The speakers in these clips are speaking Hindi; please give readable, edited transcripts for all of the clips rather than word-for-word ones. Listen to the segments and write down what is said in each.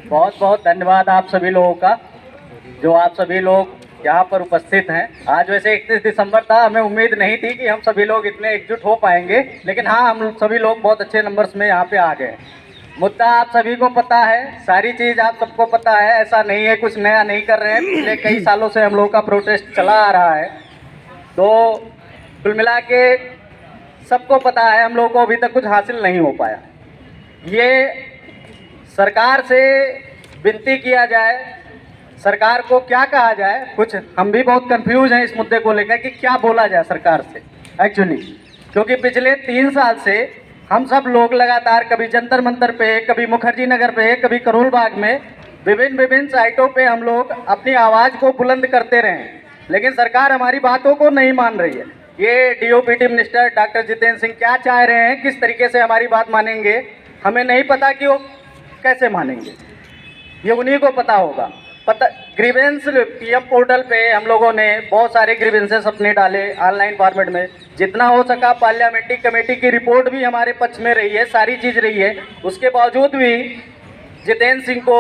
बहुत बहुत धन्यवाद आप सभी लोगों का, जो आप सभी लोग यहाँ पर उपस्थित हैं। आज वैसे 31 दिसंबर था, हमें उम्मीद नहीं थी कि हम सभी लोग इतने एकजुट हो पाएंगे, लेकिन हाँ, हम सभी लोग बहुत अच्छे नंबर्स में यहाँ पे आ गए। मुद्दा आप सभी को पता है, सारी चीज़ आप सबको पता है, ऐसा नहीं है कुछ नया नहीं कर रहे हैं। पिछले कई सालों से हम लोगों का प्रोटेस्ट चला आ रहा है, तो कुल मिला के सबको पता है हम लोगों को अभी तक कुछ हासिल नहीं हो पाया। ये सरकार से विनती किया जाए, सरकार को क्या कहा जाए, कुछ हम भी बहुत कंफ्यूज हैं इस मुद्दे को लेकर कि क्या बोला जाए सरकार से एक्चुअली, क्योंकि पिछले 3 साल से हम सब लोग लगातार कभी जंतर मंतर पे, कभी मुखर्जी नगर पे, कभी करोल बाग में विभिन्न साइटों पे हम लोग अपनी आवाज़ को बुलंद करते रहे, लेकिन सरकार हमारी बातों को नहीं मान रही है। ये DOPT minister doctor Jitendra Singh क्या चाह रहे हैं, किस तरीके से हमारी बात मानेंगे, हमें नहीं पता कि वो कैसे मानेंगे, ये उन्हीं को पता होगा। ग्रीवेंस पीएम पोर्टल पे हम लोगों ने बहुत सारे ग्रीवेंसेस अपने डाले ऑनलाइन फॉर्मेट में, जितना हो सका। पार्लियामेंट्री कमेटी की रिपोर्ट भी हमारे पक्ष में रही है, सारी चीज़ रही है, उसके बावजूद भी जितेंद्र सिंह को,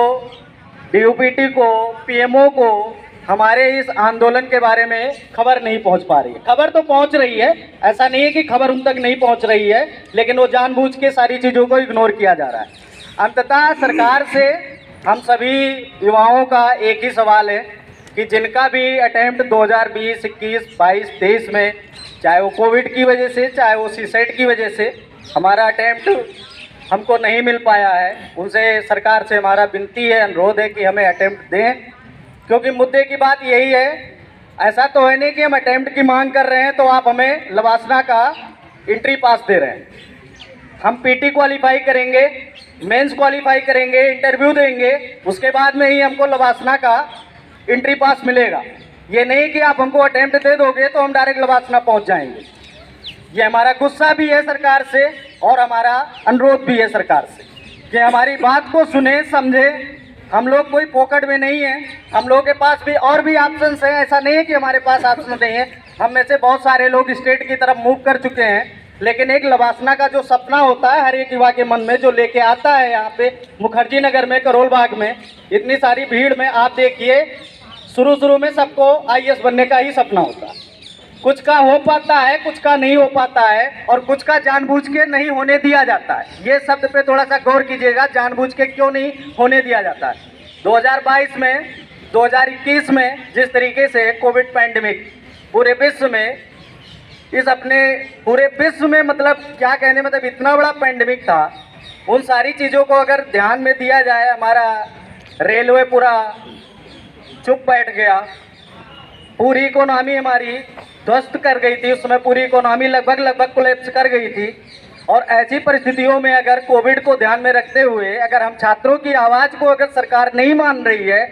डीओपीटी को, पीएमओ को हमारे इस आंदोलन के बारे में खबर नहीं पहुंच पा रही है। खबर तो पहुंच रही है, ऐसा नहीं है कि खबर उन तक नहीं पहुंच रही है, लेकिन वो जानबूझ के सारी चीज़ों को इग्नोर किया जा रहा है। अंततः सरकार से हम सभी युवाओं का एक ही सवाल है कि जिनका भी अटेम्प्ट 2020, 21, 22, 23 में, चाहे वो कोविड की वजह से, चाहे वो सीसेट की वजह से हमारा अटेम्प्ट हमको नहीं मिल पाया है, उनसे सरकार से हमारा विनती है, अनुरोध है कि हमें अटेम्प्ट दें। क्योंकि मुद्दे की बात यही है, ऐसा तो है नहीं कि हम अटेम्प्ट की मांग कर रहे हैं तो आप हमें लवासना का एंट्री पास दे रहे हैं। हम पीटी क्वालिफाई करेंगे, मेंस क्वालिफाई करेंगे, इंटरव्यू देंगे, उसके बाद में ही हमको लवासना का एंट्री पास मिलेगा। ये नहीं कि आप हमको अटेम्प्ट दे दोगे तो हम डायरेक्ट लवासना पहुंच जाएंगे। ये हमारा गुस्सा भी है सरकार से और हमारा अनुरोध भी है सरकार से कि हमारी बात को सुने, समझे। हम लोग कोई पॉकेट में नहीं है, हम लोगों के पास भी और भी ऑप्शंस हैं, ऐसा नहीं है कि हमारे पास ऑप्शन नहीं है। हम में से बहुत सारे लोग स्टेट की तरफ मूव कर चुके हैं, लेकिन एक लवासना का जो सपना होता है हर एक युवा के मन में, जो लेके आता है यहाँ पे मुखर्जी नगर में, करोल बाग में, इतनी सारी भीड़ में, आप देखिए शुरू में सबको आईएएस बनने का ही सपना होता है। कुछ का हो पाता है, कुछ का नहीं हो पाता है, और कुछ का जानबूझ के नहीं होने दिया जाता है। ये शब्द पे थोड़ा सा गौर कीजिएगा, जानबूझ के क्यों नहीं होने दिया जाता है। 2022 में, 2021 में जिस तरीके से कोविड पैंडेमिक पूरे विश्व में, इस अपने पूरे विश्व में, मतलब क्या कहने, मतलब इतना बड़ा पैंडेमिक था, उन सारी चीज़ों को अगर ध्यान में दिया जाए, हमारा रेलवे पूरा चुप बैठ गया, पूरी इकोनॉमी हमारी ध्वस्त कर गई थी, उस समय पूरी इकोनॉमी लगभग कोलैप्स कर गई थी। और ऐसी परिस्थितियों में अगर कोविड को ध्यान में रखते हुए अगर हम छात्रों की आवाज़ को अगर सरकार नहीं मान रही है,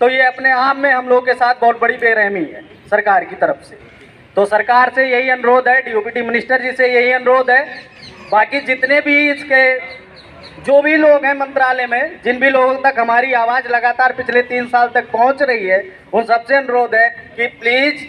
तो ये अपने आप में हम लोग के साथ बहुत बड़ी बेरहमी है सरकार की तरफ से। तो सरकार से यही अनुरोध है, डीओपीटी मिनिस्टर जी से यही अनुरोध है, बाकी जितने भी इसके जो भी लोग हैं मंत्रालय में, जिन भी लोगों तक हमारी आवाज़ लगातार पिछले 3 साल तक पहुंच रही है, उन सबसे अनुरोध है कि प्लीज़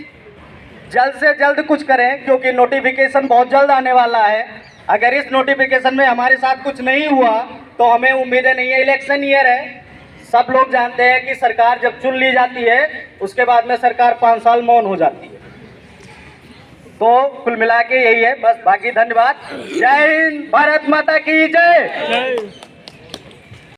जल्द से जल्द कुछ करें, क्योंकि नोटिफिकेशन बहुत जल्द आने वाला है। अगर इस नोटिफिकेशन में हमारे साथ कुछ नहीं हुआ तो हमें उम्मीदें नहीं है। इलेक्शन ईयर है, सब लोग जानते हैं कि सरकार जब चुन ली जाती है उसके बाद में सरकार 5 साल मौन हो जाती है। तो कुल मिला के यही है बस, बाकी धन्यवाद। जय हिंद, भारत माता की जय।